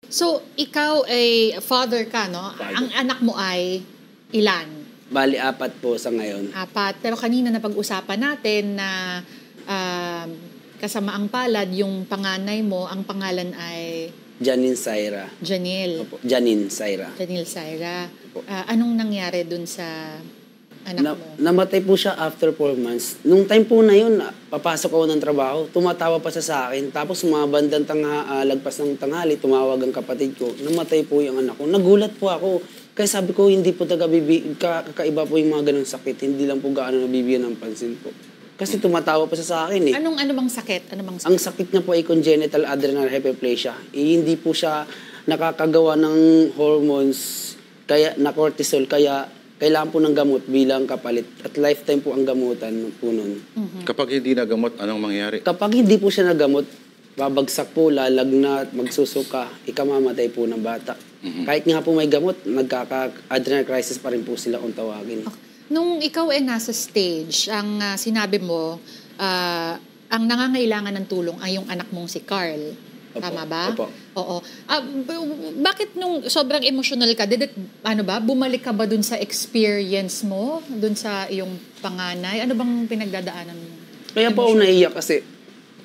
So, ikaw ay father ka, no? Father. Ang anak mo ay ilan? Bali, 4 po sa ngayon. 4. Pero kanina napag-usapan natin na kasamaang palad, yung panganay mo, ang pangalan ay Janine Saira. Janelle. Opo. Janine Saira. Janelle Saira. Opo. Anong nangyari dun sa anak mo? Namatay po siya after 4 months. Nung time po na yun, papasok ako ng trabaho, tumatawa pa siya sa akin. Tapos mga bandang lagpas ng tanghali, tumawag ang kapatid ko. Namatay po yung anak ko. Nagulat po ako. Kaya sabi ko, hindi po kakaiba po yung mga ganong sakit. Hindi lang po gaano nabibigyan ng pansin po. Kasi tumatawa pa siya sa akin eh. Ano bang sakit? Ang sakit niya po ay congenital adrenal hyperplasia. Hindi po siya nakakagawa ng hormones na cortisol, kaya kailangan po ng gamot bilang kapalit. At lifetime po ang gamutan po nun. Kapag hindi nagamot, anong mangyayari? Kapag hindi po siya nagamot, babagsak po, lalagnat, magsusuka, ikamamatay po ng bata. Kahit nga po may gamot, nagkaka-adrenal crisis pa rin po sila kung tawagin. Okay. Nung ikaw ay nasa stage, ang sinabi mo, ang nangangailangan ng tulong ay yung anak mong si Carl. Opo. Tama ba? Opo. Oo. Bakit nung sobrang emotional ka, bumalik ka ba dun sa experience mo, dun sa iyong panganay? Ano bang pinagdadaanan mo? Kaya po ako naiyak kasi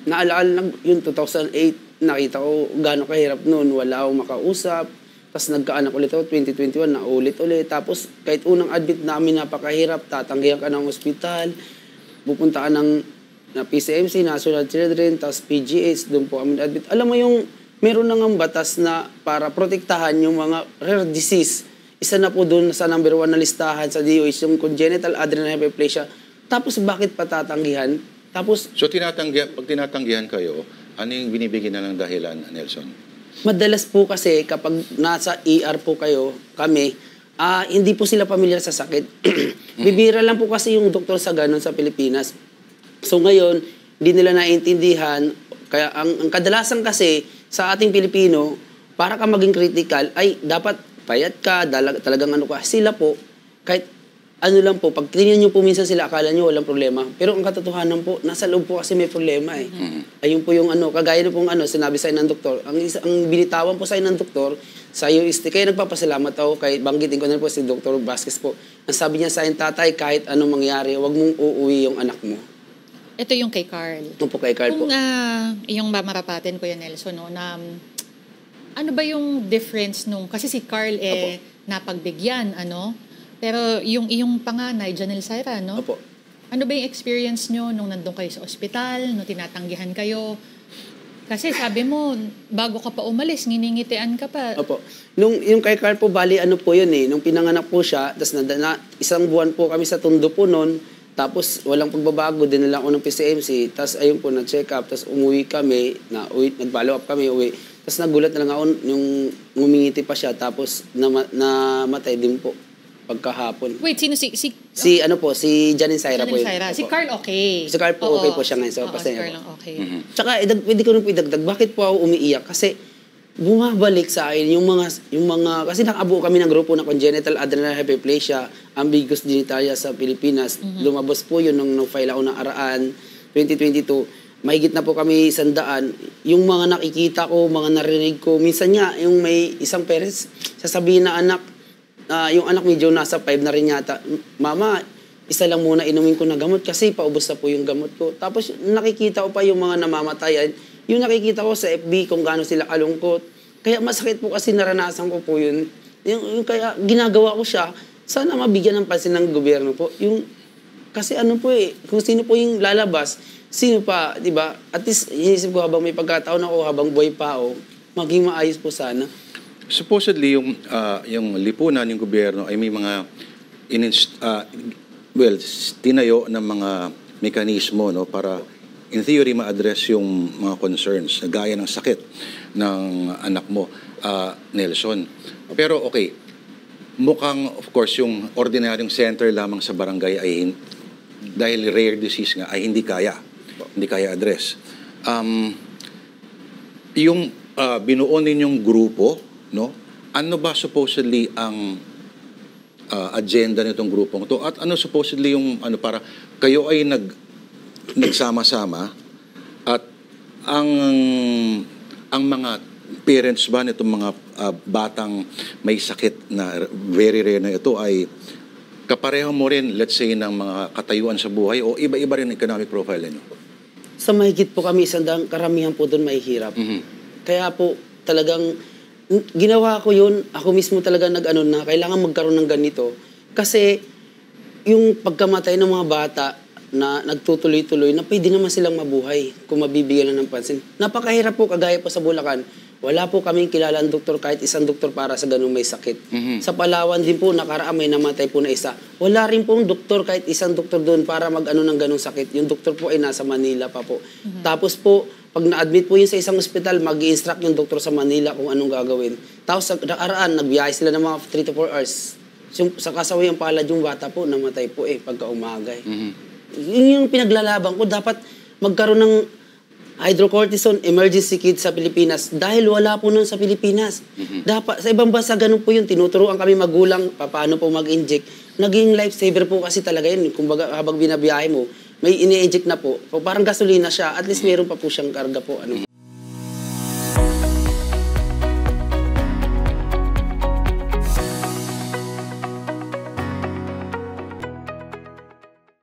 naalala lang yung 2008, nakita ko gano'ng kahirap noon, wala akong makausap. Tapos nagkaanak ulit ako, 2021, naulit ulit. Tapos kahit unang admit namin napakahirap, tatanggihan ka ng ospital, pupunta ka ng PCMC, National Children, tapos PGH, doon po kami admit. Alam mo yung meron na ng batas na para protektahan yung mga rare disease. Isa na po doon sa number 1 na listahan sa DOH, yung congenital adrenal hyperplasia. Tapos bakit patatanggihan? Tapos So pag tinatanggihan kayo, ano yung binibigyan na ng dahilan, Nelson? madalas po kasi kapag nasa ER po kami, hindi po sila pamilyar sa sakit. Bibira lang po kasi yung doktor sa ganun sa Pilipinas. So ngayon, hindi nila naiintindihan. Kaya ang kadalasan kasi sa ating Pilipino, para ka maging critical, ay dapat payat ka, talagang ano ka. Sila po, kahit ano lang po, pag tingnan nyo po minsan sila, akala nyo walang problema. Pero ang katotohanan po, nasa loob po kasi may problema eh. Ayun po yung kagaya na pong sinabi sa'yo ng doktor. Ang binitawan po sa'yo ng doktor, sa'yo is, kaya nagpapasalamat ako, kay banggitin ko na po si Dr. Vasquez po. Ang sabi niya sa akin, tatay, kahit anong mangyari, huwag mong uuwi yung anak mo. Ito yung kay Carl. Ito po kay Carl po. Kung yung mamarapatin ko yan, Nelson, no, na ano ba yung difference nung, kasi si Carl napagbigyan, pero yung iyong panganay, Janelle Saira, no? Opo. Ano ba yung experience nyo nung nandun kayo sa ospital, nung tinatanggihan kayo? Kasi sabi mo, bago ka pa umalis, nginingitian ka pa. Opo. Yung kay Carl po, bali po yun eh. Nung pinanganak po siya, tapos isang buwan po kami sa Tondo po noon, tapos walang pagbabago, dinala ko ng PCMC, tapos ayun po, na-check up, tapos umuwi kami, nag-follow up kami, uwi. Tapos nagulat na lang ako, yung ngumingiti pa siya, tapos namatay din po pagkahapon. Wait, sino si si Janine Saira po yun. Si Carl okay. Si Carl po okay po siya ngayon. So, si Carl lang okay. Tsaka, pwede ko rin po idagdag, bakit po ako umiiyak? Kasi bumabalik sa akin yung mga kasi nakabuo kami ng grupo na congenital adrenal hyperplasia, ambiguous genitalia sa Pilipinas. Lumabas po yun nung file ako ng araan, 2022. Mahigit na po kami 100. Yung mga nakikita ko, mga narinig ko, minsan nga, yung may isang parents, sasabihin na yung anak medyo nasa 5 na rin yata, mama, isa lang muna inumin ko na gamot kasi paubos na po yung gamot ko. Tapos nakikita ko pa yung mga namamatayan, yung nakikita ko sa FB kung gaano sila kalungkot. Kaya masakit po kasi naranasan ko po yun. Yung kaya ginagawa ko siya, sana mabigyan ng pansin ng gobyerno po. Kasi kung sino po yung lalabas, sino pa, di ba? At least, inisip ko habang may pagkataon ako, habang buhay pa ako, maging maayos po sana. Supposedly, yung lipunan, yung gobyerno, ay may mga tinayo ng mga mekanismo, no, para in theory ma-address yung mga concerns na gaya ng sakit ng anak mo, Nelson. Pero okay, mukhang of course yung ordinaryong center lamang sa barangay ay dahil rare disease nga ay hindi kaya address. Yung binuo ninyong grupo, no? Ano ba supposedly ang agenda nitong grupong to? At ano supposedly yung para kayo ay nagsama-sama at ang mga parents ba nitong mga batang may sakit na very rare na ito ay kapareho mo rin, let's say, ng mga katayuan sa buhay o iba-iba rin ang economic profile niyo? Sa mahigit po kami, karamihan po doon mahihirap. Kaya po talagang ginawa ko yun, ako mismo talaga nag-ano na kailangan magkaroon ng ganito. Kasi yung pagkamatay ng mga bata na nagtutuloy-tuloy na pwede naman silang mabuhay kung mabibigyan na ng pansin. Napakahirap po, kagaya po sa Bulacan. Wala po kaming kilalang doktor, kahit isang doktor para sa ganung may sakit. Sa Palawan din po, nakaraan may namatay po na isa. Wala rin pong doktor, kahit isang doktor doon para mag-ano ng ganung sakit. Yung doktor po ay nasa Manila pa po. Tapos po, pag na-admit po yun sa isang ospital, mag-i-instruct yung doktor sa Manila kung anong gagawin. Tapos sa nakaraan, nagbiyahe sila ng mga 3 to 4 hours. Sa kasaway ang palad yung bata po, namatay po pagka umaga. Yun yung pinaglalaban ko. Dapat magkaroon ng hydrocortisone emergency kit sa Pilipinas dahil wala po nun sa Pilipinas. Dapat, sa ibang bansa, ganun po yun. Tinuturuan kami magulang paano po mag-inject. Naging lifesaver po kasi talaga yun. Kumbaga, habang binabiyahe mo, may ini-inject na po. Parang gasolina siya. At least meron pa po siyang karga po.